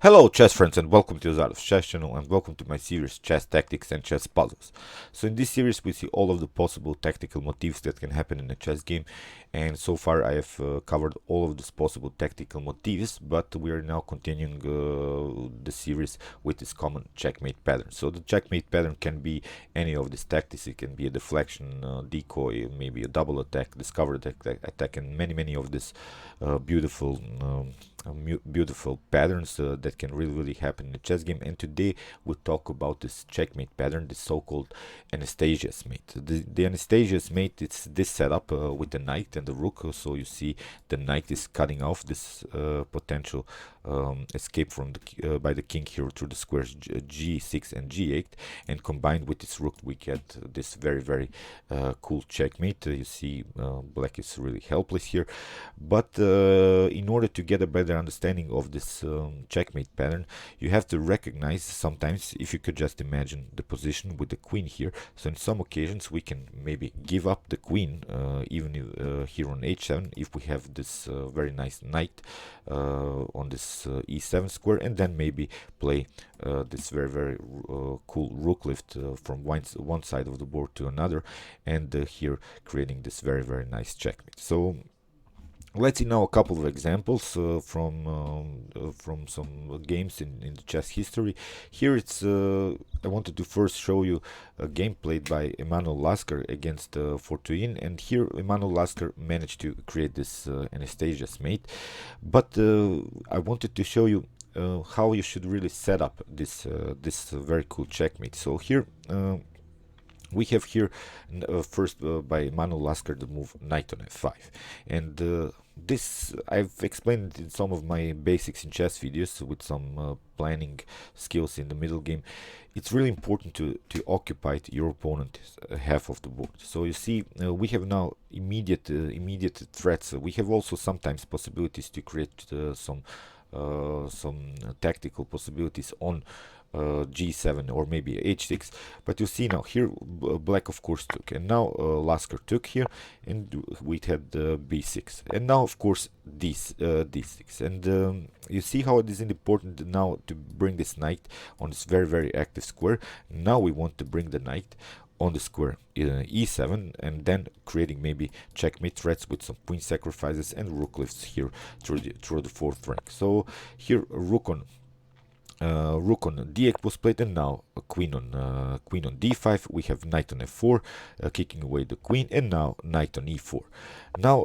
Hello chess friends and welcome to Jozarov's chess channel and welcome to my series Chess Tactics and Chess Puzzles. So in this series we see all of the possible tactical motifs that can happen in a chess game, and so far I have covered all of these possible tactical motifs, but we are now continuing the series with this common checkmate pattern. So the checkmate pattern can be any of these tactics. It can be a deflection, decoy, maybe a double attack, discover attack, and many of these beautiful patterns that can really happen in a chess game. And today we'll talk about this checkmate pattern, the so-called Anastasia's mate. The Anastasia's mate, it's this setup with the knight and the rook. So you see the knight is cutting off this potential escape from by the king here through the squares g6 and g8, and combined with this rook we get this very cool checkmate. You see black is really helpless here, but in order to get a better understanding of this checkmate pattern, you have to recognize sometimes, if you could just imagine the position with the queen here. So in some occasions we can maybe give up the queen, even here on h7, if we have this very nice knight on this e7 square, and then maybe play this very cool rook lift from one side of the board to another, and here creating this very nice checkmate. So let's see now a couple of examples from some games in the chess history. Here it's I wanted to first show you a game played by Emanuel Lasker against Fortuin, and here Emanuel Lasker managed to create this Anastasia's mate, but I wanted to show you how you should really set up this very cool checkmate. So here we have here first by Manuel Lasker the move knight on f5, and this I've explained in some of my basics in chess videos with some planning skills in the middle game. It's really important to occupy your opponent's half of the board. So you see we have now immediate threats. We have also sometimes possibilities to create some tactical possibilities on g7 or maybe h6, but you see now here black of course took, and now Lasker took here, and we had b6, and now of course d6, and you see how it is important now to bring this knight on this very active square. Now we want to bring the knight on the square e7, and then creating maybe checkmate threats with some queen sacrifices and rook lifts here through the fourth rank. So here rook on d8 was played, and now a queen on d5. We have knight on f4, kicking away the queen, and now knight on e4. Now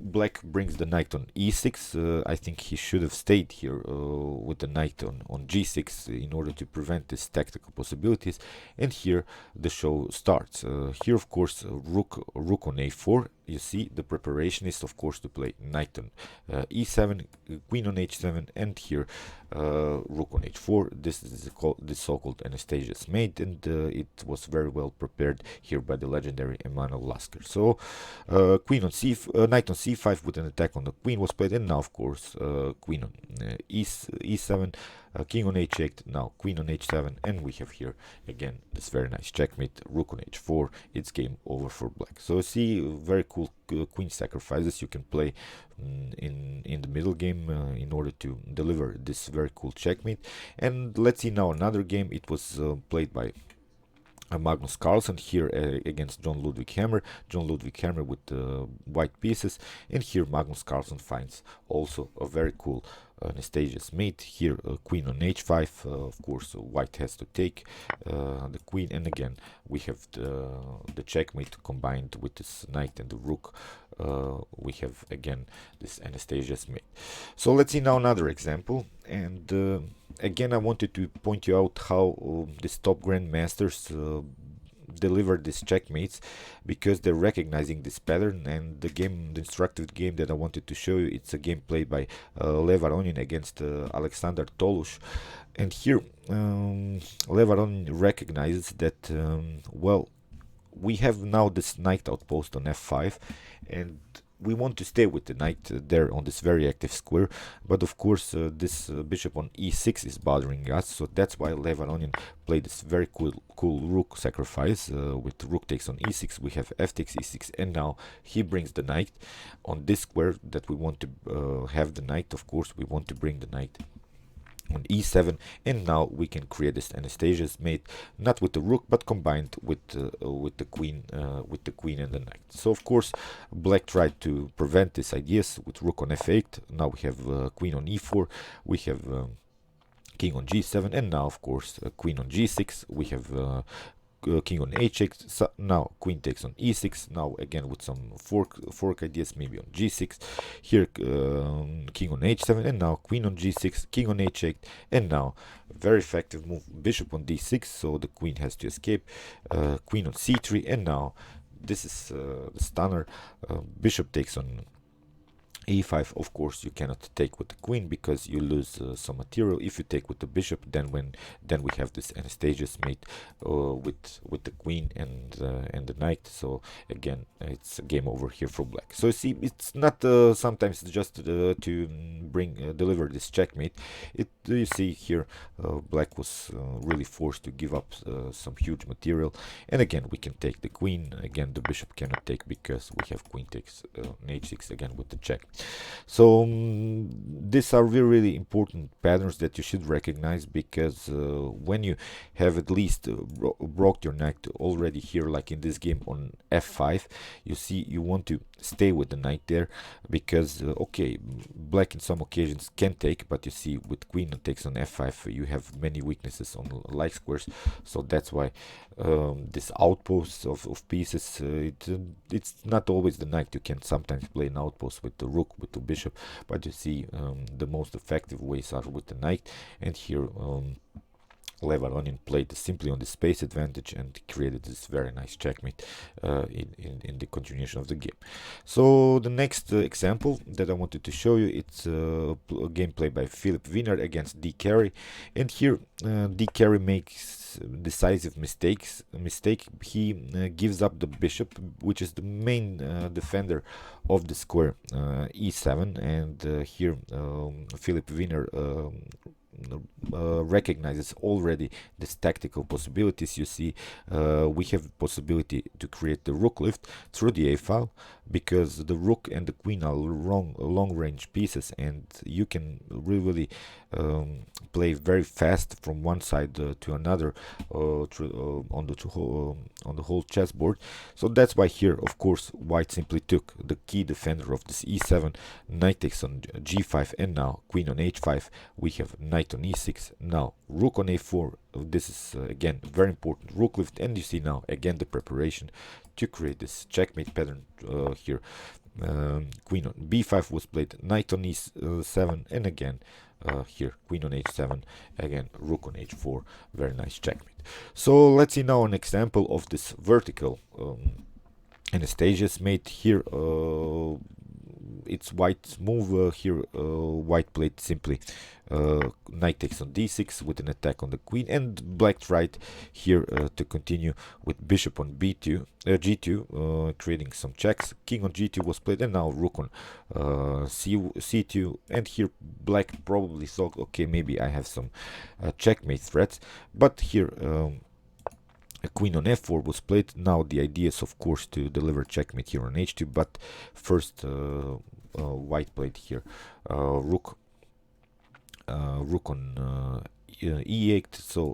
black brings the knight on e6. I think he should have stayed here with the knight on g6 in order to prevent these tactical possibilities. And here the show starts. Here of course rook on a4. You see the preparation is of course to play knight on e7, queen on h7, and here rook on h4. This is the so-called Anastasia's mate, and it was very well prepared here by the legendary Emanuel Lasker. So queen on knight on c5 with an attack on the queen was played, and now of course queen on e7, king on h8, now queen on h7, and we have here again this very nice checkmate, rook on h4. It's game over for black. So see very cool queen sacrifices you can play in the middle game in order to deliver this very cool checkmate. And let's see now another game. It was played by Magnus Carlsen here against John Ludwig Hammer. John Ludwig Hammer with white pieces, and here Magnus Carlsen finds also a very cool Anastasia's mate. Here queen on h5. Of course white has to take the queen, and again we have the checkmate combined with this knight and the rook. We have again this Anastasia's mate. So let's see now another example, and again I wanted to point you out how these top grandmasters deliver these checkmates, because they're recognizing this pattern. And the instructive game that I wanted to show you, it's a game played by Levon Aronian against Alexander Tolush. And here Levon Aronian recognizes that well, we have now this knight outpost on f5, and we want to stay with the knight there on this very active square, but of course this bishop on e6 is bothering us. So that's why Levon Aronian played this very cool rook sacrifice. With rook takes on e6, we have f takes e6, and now he brings the knight on this square that we want to have the knight. Of course we want to bring the knight on e7, and now we can create this Anastasia's mate, not with the rook but combined with the queen and the knight. So of course black tried to prevent these ideas with rook on f8. Now we have queen on e4, we have king on g7, and now of course queen on g6, we have king on h6. So now queen takes on e6. Now again with some fork ideas, maybe on g6. Here king on h7, and now queen on g6, king on h8, and now very effective move, bishop on d6. So the queen has to escape. Queen on c3, and now this is the stunner. Bishop takes on e5. Of course you cannot take with the queen because you lose some material. If you take with the bishop, then we have this Anastasia's mate with the queen and the knight. So again it's a game over here for black. So you see, it's not sometimes just to deliver this checkmate. You see here black was really forced to give up some huge material, and again we can take the queen. Again the bishop cannot take because we have queen takes on h6 again with the check. So these are really, really important patterns that you should recognize, because when you have at least broke your knight already here, like in this game on f5, you see you want to stay with the knight there, because okay, black in some occasions can take, but you see with queen takes on f5 you have many weaknesses on like squares. So that's why this outpost of pieces, it's not always the knight. You can sometimes play an outpost with the rook, with the bishop, but you see the most effective ways are with the knight. And here Levon Aronian played simply on the space advantage and created this very nice checkmate in the continuation of the game. So the next example that I wanted to show you, it's a game played by Philip Wiener against D. Carey, and here D. Carey makes decisive mistake. He gives up the bishop, which is the main defender of the square e7, and here Philip Wiener recognizes already these tactical possibilities. You see, we have possibility to create the rook lift through the a file, because the rook and the queen are long range pieces, and you can really play very fast from one side to another on the whole chessboard. So that's why here, of course, white simply took the key defender of this e7, knight takes on g5, and now queen on h5. We have knight on e6, now rook on a4. This is again very important, rook lift, and you see now again the preparation to create this checkmate pattern here. Queen on b5 was played, knight on e7, and again here queen on h7, again rook on h4, very nice checkmate. So let's see now an example of this vertical Anastasia's mate. Here it's white's move. Here white played simply knight takes on d6 with an attack on the queen, and black tried here to continue with bishop on b2 g2, creating some checks. King on g2 was played, and now rook on c2, and here black probably thought, okay, maybe I have some checkmate threats, but here a queen on f4 was played. Now the idea is of course to deliver checkmate here on h2, but first white played here rook on e8, so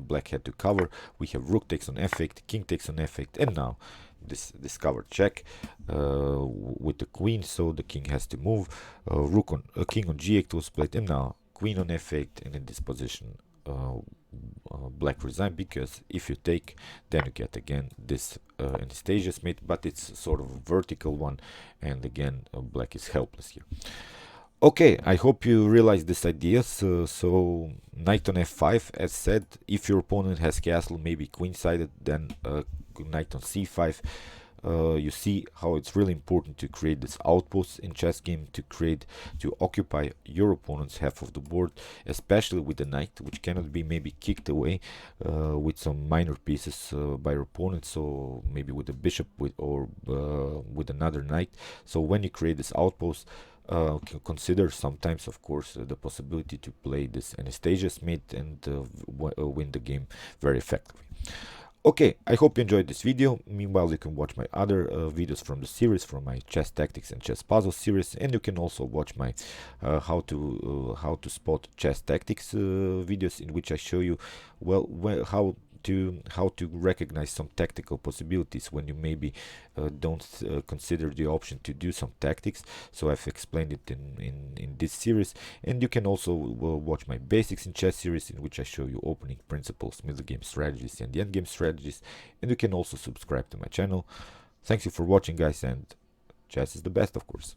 black had to cover. We have rook takes on f8, king takes on f8, and now this discovered check with the queen, so the king has to move. King on g8 was played, and now queen on f8, and in this position black resigned, because if you take, then you get again this Anastasia's mate, but it's sort of a vertical one, and again black is helpless here. Okay, I hope you realize this idea. So knight on f5, as said, if your opponent has castle, maybe queen-sided, then knight on c5. You see how it's really important to create this outpost in chess game, to occupy your opponent's half of the board, especially with the knight, which cannot be maybe kicked away with some minor pieces by your opponent. So maybe with a bishop or with another knight. So when you create this outpost, consider sometimes, of course, the possibility to play this Anastasia's mate and win the game very effectively. Okay, I hope you enjoyed this video. Meanwhile, you can watch my other videos from the series, from my chess tactics and chess puzzle series, and you can also watch my how to spot chess tactics videos, in which I show you how to recognize some tactical possibilities when you maybe don't consider the option to do some tactics. So I've explained it in this series, and you can also watch my basics in chess series, in which I show you opening principles, middle game strategies, and the end game strategies. And you can also subscribe to my channel. Thanks you for watching, guys, and chess is the best, of course.